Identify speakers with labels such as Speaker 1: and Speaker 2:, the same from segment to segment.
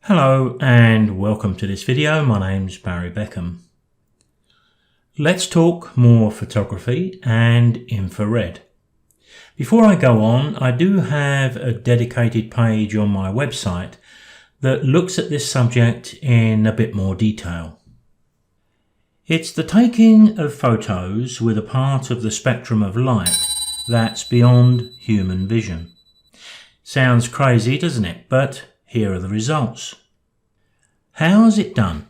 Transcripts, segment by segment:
Speaker 1: Hello and welcome to this video. My name's Barry Beckham. Let's talk more photography and infrared. Before I go on, I do have a dedicated page on my website that looks at this subject in a bit more detail. It's the taking of photos with a part of the spectrum of light that's beyond human vision. Sounds crazy, doesn't it? But here are the results. How's it done?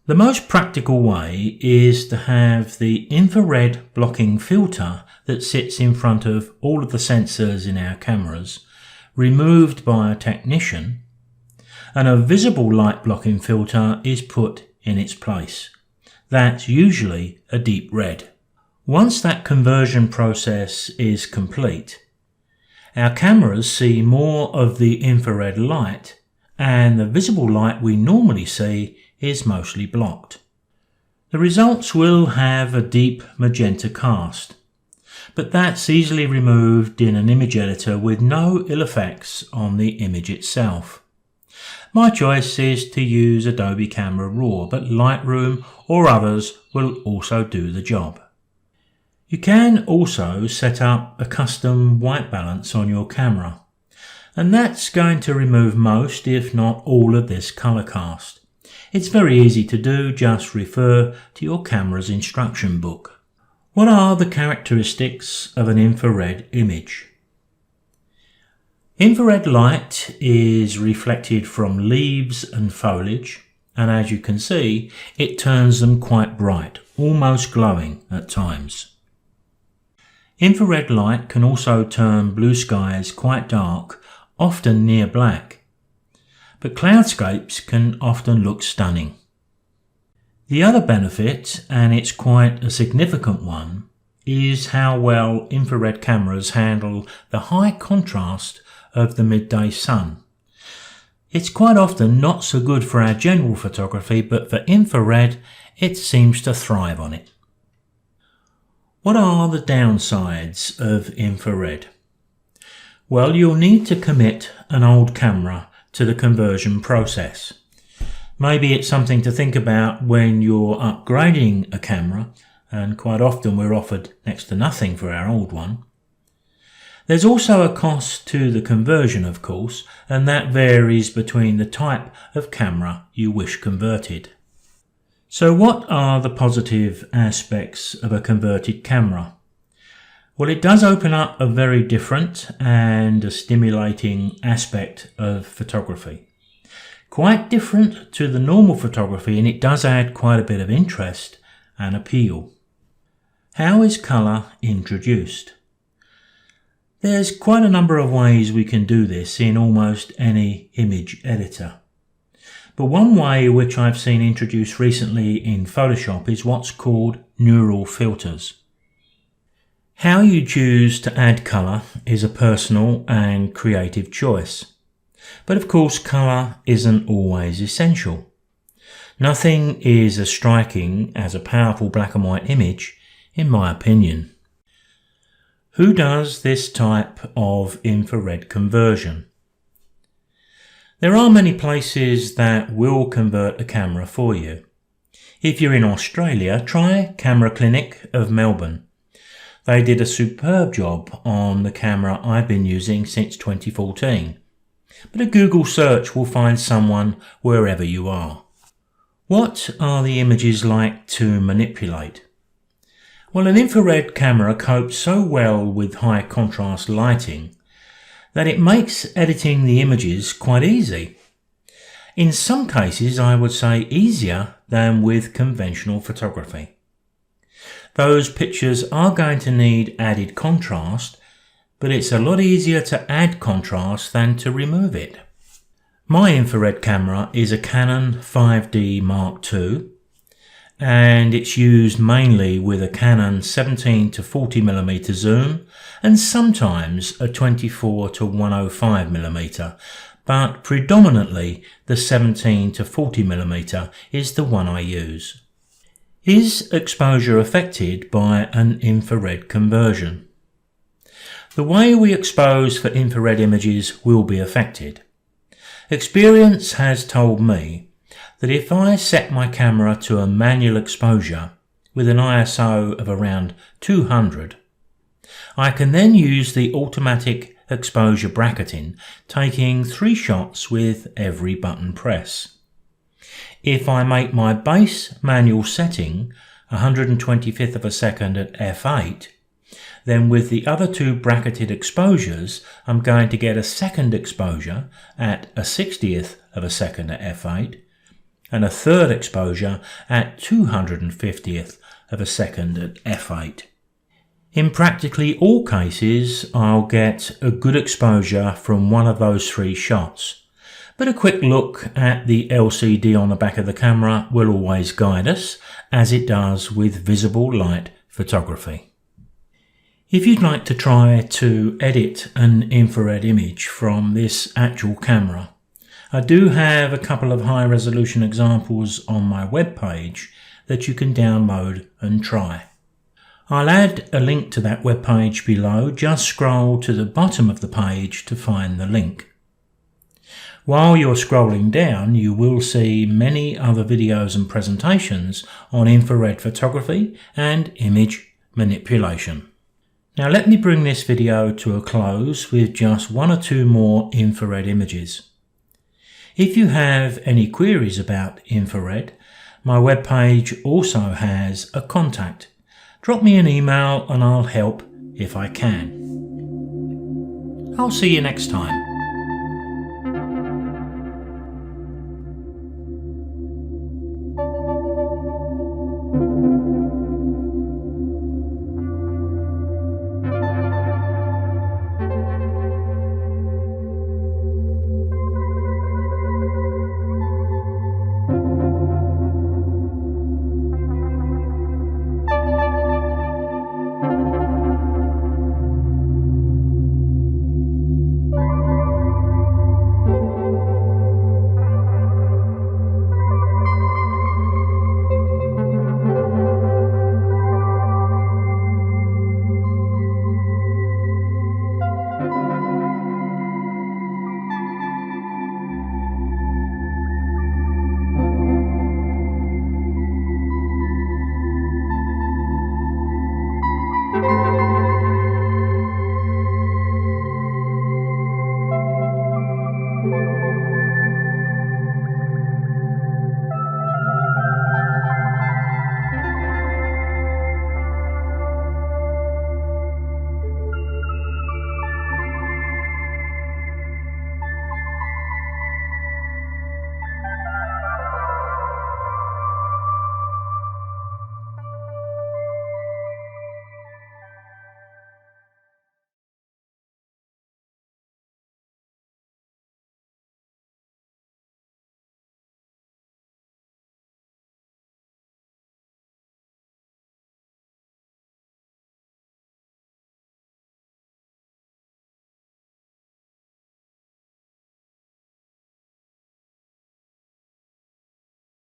Speaker 1: The most practical way is to have the infrared blocking filter that sits in front of all of the sensors in our cameras removed by a technician, and a visible light blocking filter is put in its place. That's usually a deep red. Once that conversion process is complete, our cameras see more of the infrared light, and the visible light we normally see is mostly blocked. The results will have a deep magenta cast, but that's easily removed in an image editor with no ill effects on the image itself. My choice is to use Adobe Camera Raw, but Lightroom or others will also do the job. You can also set up a custom white balance on your camera, and that's going to remove most, if not all, of this color cast. It's very easy to do, just refer to your camera's instruction book. What are the characteristics of an infrared image? Infrared light is reflected from leaves and foliage, and as you can see, it turns them quite bright, almost glowing at times. Infrared light can also turn blue skies quite dark, often near black, but cloudscapes can often look stunning. The other benefit, and it's quite a significant one, is how well infrared cameras handle the high contrast of the midday sun. It's quite often not so good for our general photography, but for infrared, it seems to thrive on it. What are the downsides of infrared? Well, you'll need to commit an old camera to the conversion process. Maybe it's something to think about when you're upgrading a camera, and quite often we're offered next to nothing for our old one. There's also a cost to the conversion, of course, and that varies between the type of camera you wish converted. So what are the positive aspects of a converted camera? Well, it does open up a very different and a stimulating aspect of photography. Quite different to the normal photography, and it does add quite a bit of interest and appeal. How is colour introduced? There's quite a number of ways we can do this in almost any image editor. But one way which I've seen introduced recently in Photoshop is what's called neural filters. How you choose to add colour is a personal and creative choice. But of course, colour isn't always essential. Nothing is as striking as a powerful black and white image, in my opinion. Who does this type of infrared conversion? There are many places that will convert a camera for you. If you're in Australia, try Camera Clinic of Melbourne. They did a superb job on the camera I've been using since 2014. But a Google search will find someone wherever you are. What are the images like to manipulate? Well, an infrared camera copes so well with high contrast lighting that it makes editing the images quite easy. In some cases, I would say easier than with conventional photography. Those pictures are going to need added contrast, but it's a lot easier to add contrast than to remove it. My infrared camera is a Canon 5D Mark II, and it's used mainly with a Canon 17 to 40mm zoom and sometimes a 24 to 105mm, but predominantly the 17 to 40mm is the one I use. Is exposure affected by an infrared conversion? The way we expose for infrared images will be affected. Experience has told me that if I set my camera to a manual exposure with an ISO of around 200, I can then use the automatic exposure bracketing, taking 3 shots with every button press. If I make my base manual setting 125th of a second at f8, then with the other 2 bracketed exposures, I'm going to get a second exposure at a 60th of a second at f8 and a third exposure at 250th of a second at f8. In practically all cases, I'll get a good exposure from one of those 3 shots, but a quick look at the LCD on the back of the camera will always guide us, as it does with visible light photography. If you'd like to try to edit an infrared image from this actual camera, I do have a couple of high resolution examples on my webpage that you can download and try. I'll add a link to that webpage below. Just scroll to the bottom of the page to find the link. While you're scrolling down, you will see many other videos and presentations on infrared photography and image manipulation. Now let me bring this video to a close with just 1 or 2 more infrared images. If you have any queries about infrared, my webpage also has a contact. Drop me an email and I'll help if I can. I'll see you next time.